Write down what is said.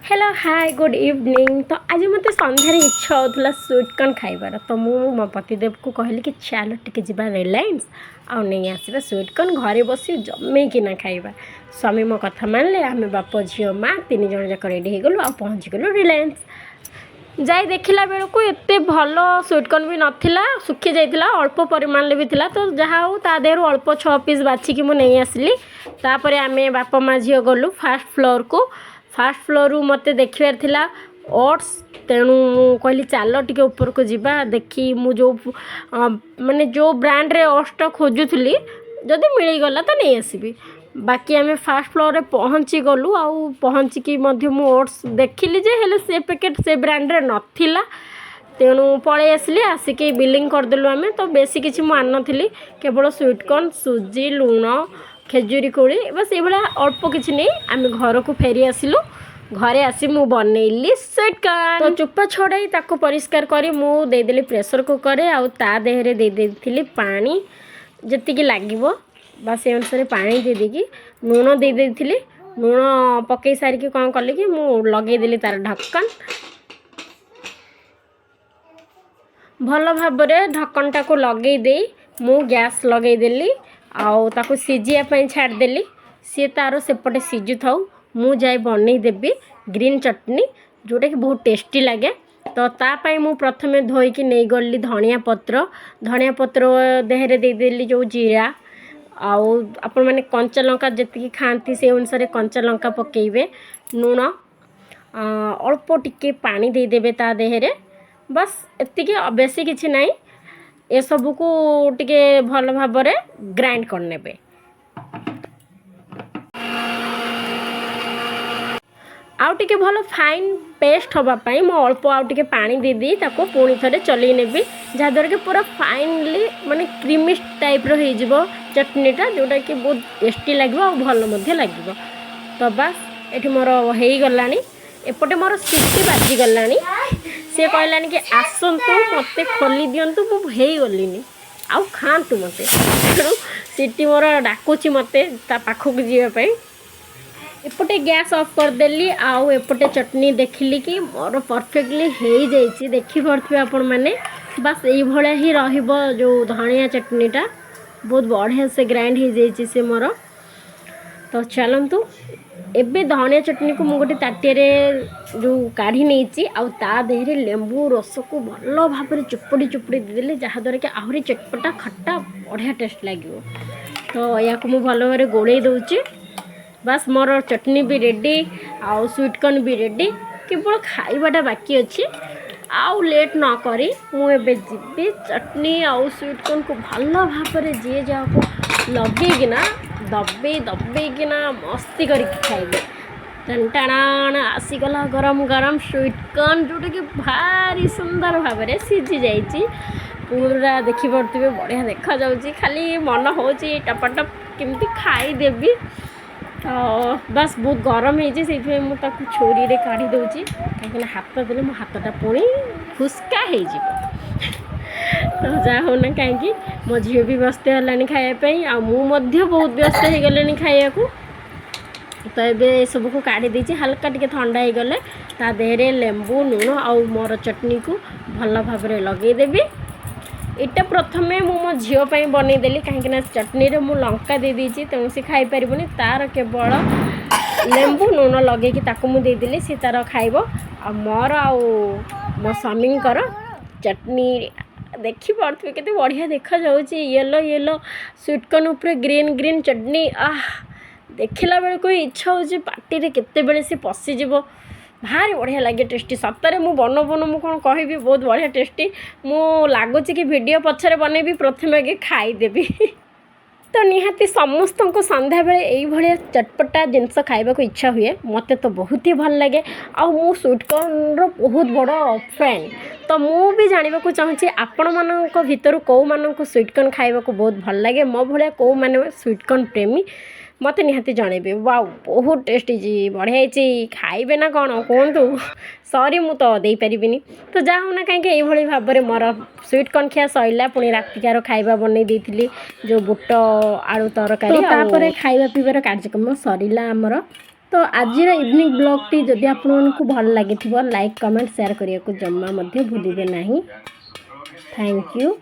Hello hi good evening. तो आज मत सन्धार इच्छा होता स्वीट कॉर्न खाइबार, तो मो पतिदेव को कहली कि चलो टिके जा रिलायंस आउ नहीं आसवा स्वीट कॉर्न घरे बस जमेकि ना खाइबा। स्वामी मो कथा मानले, आम बाप झील माँ तीन जन जाक रेडी हो गलु आ पहुँचीगलु रिलायंस। जाई देखला बेलू एत भल स्वीट कॉर्न भी नाला, सुखी जाइला, अल्प परिमाण भी था। तो जहाँ हो ता देहर अल्प 6 पीस बाछिकी मुझे नहीं आसली। तापर आम बाप माँ झील गलु फास्ट फ्लोर को। फास्ट फ्लोर मत देखार थिला ओट्स, तेणु कहली चल टिके ऊपर को जीवा देखी मु जो माने जो ब्रांड रे ओट्स खोजुली जदि मिलगला तो नहीं आसबि। बाकी आम फास्ट फ्लोर रे पहुँची गलु। आउ पहुँचिकी ओट्स देखिली जे हेले से पैकेट से ब्रांड रे नथिला, तेणु पलि आसली। आसिकी बिलिंग करदेलु आम। तो बेसी किसी मुझे आन नी, केवल स्वीट कॉर्न, सुजी, लुण, खेजुरी कोली, बस ये अल्प किसी नहीं आम घर को फेरी आसिलु। घरे आसी मु बनैली स्वीट कॉर्न। तो चुपा छड़ाई ताको परिष्कार करी मु देदेली प्रेशर कुकर आउ ता देहरे दे देथिली पानी जतिकी लागिवो, बस ए अनुसार पानी दे देकी लुण दे देथिली। लुण पकई सारिकी कौन कली कि मु लगेदेली तार ढक्कन। भल भाबरे ढक्कनटा को लगे दे मु गैस लगेदेली आउ ताको सिझिया पई छाड़देली। सी तार सेपटे सिझु थाउ, मु जाए बनई देबी ग्रीन चटनी जोटा कि बहुत टेस्टी लगे। तो तापाई मु प्रथमे धोईकी नहीं गली धनिया पत्र देहरे देदेली जो जीरा आउ आपण माने कंचा लंका जति खाती से अनुसार कंचा लंका पकेबे, लुण अल्प टिके पानी दे देबे ता देहरे, बस एतिके बेसी किछि नहीं। ए सब को टिके भल भाबरे ग्राइंड करनेबे। आउ टिके भल फाइन पेस्ट होगापाई मो अल्प आउ टिके पानी दीदी ताको पुणी थे चलई नेबी, जहाँद्वारा कि पूरा फाइनली माने क्रीमी टाइप रो हो चटनीटा जोटा कि बहुत टेस्टी लगे और भल लगे। तो बस ये मोर हो गलानी, एपटे मोर सीटी बाजिगला। सी कहलानी कि आसतु मत खोली दिंतु मुझे गलिनी आउ खातु मत, तेणु सीटी मोर डाकुची मत पाखक जावाई। एपटे गैस ऑफ करदेली आउ एपटे चटनी देखिली कि मोर परफेक्टली हो जाइए। देखी पारे आपण मैंने बस ये भाया ही रहिबो जो धनिया चटनीटा बहुत बढ़िया से ग्राइंड हो जाइए से मोर। तो चलतु एबे धनिया चटनी को मुझे ताटिए जो काढ़ी नहीं आउ ता देहरे लेंबू रस को भल भाव चुपड़ी चुपड़ी देदेली, जहाँद्वारा कि आहरी चटपटा खट्टा बढ़िया टेस्ट लगे। तो या मुझे भल भाव गोड़े दूची। बस मोर चटनी भी रेडी आउ स्वीट कॉर्न भी रेडी, केवल खाइबाटा बाकी अच्छी। आउ लेट न करी मुझे जीवी चटनी आउ स्वीट कॉर्न को भल भाव जी जहाँ लगेकिना दबेकिना मस्ती करके खाइबे। टन आसीगला गरम गरम स्वीट कॉर्न जोटा कि भारी सुंदर भाव में सीझी जाइए। पूरा देखिपे बढ़िया देखा जाउची, खाली मन हो टपटप केमती खाईदेवी। तो बस बहुत गरम है मुझे छुरी रे काढ़ी दूची, कहीं हाथ देले मो हाथटा पुणी फुस्का हो। तो जहाँ होना कहीं मो झील भी व्यस्त है खायापी आ मुझे बहुत व्यस्त हो गले खाया को। तो ये सब को काढ़ी देती हल्का टिके ठंडा हो गले ता देहरे लेंबू लुण आउ मोर चटनी को भल भाव लगेदेवी। इटा प्रथमे मो झील बनईदेली कहीं चटनी रे मु लंका दे दीची, तेणु सी खाई पारिबनी। तार केवल लेंबू लुण लगे देदेली सी तार खाइब। आ मोर आउ मो स्वामी चटनी देखी पारे के बढ़िया देखा जाउची, येलो येलो स्वीट कॉर्न ऊपर ग्रीन ग्रीन चटनी। देखला बेल को इच्छा हो पार्टी केते बेले से पशिज भारी बढ़िया लगे टेस्टी। सतरे मु बन मु कौन कहि बहुत बढ़िया टेस्टी। मु लगुच कि वीडियो पछरे बनैबी प्रथमे आगे खाईदेवी। तो निहाती समस्त को संध्या बेले यही भाया चटपटा जिनस खाइबा को इच्छा हुए, मत तो बहुत ही भल लगे। आउ मु स्वीट कॉर्न बहुत बड़ फैन। तो मु भी जानवा को चाहूँगी आपण मान भर कौ मान स्वीट कॉर्न खाइबा को बहुत भल लगे, मो भाया कौ मैंने स्वीट कॉर्न प्रेमी मत निहाती जनइबे। वाओ बहुत टेस्टी जी, बढ़िया खाइबे ना कौन कहतु, सॉरी मु तो दे पारिबिनी। तो जहाँ होना कहीं ये भाव में मोर स्वीट कॉर्न खिया सैला, पुणी रातिकार खाइबा बनई देती जो बुट आलू तरकारी। तापर खाइबा पीबार कार्यक्रम सरिला आमर। तो आज इवनिंग ब्लॉग टी जदि आपको भल लगी लाइक कमेंट शेयर करने को जमा भूलिए नहीं। Thank you.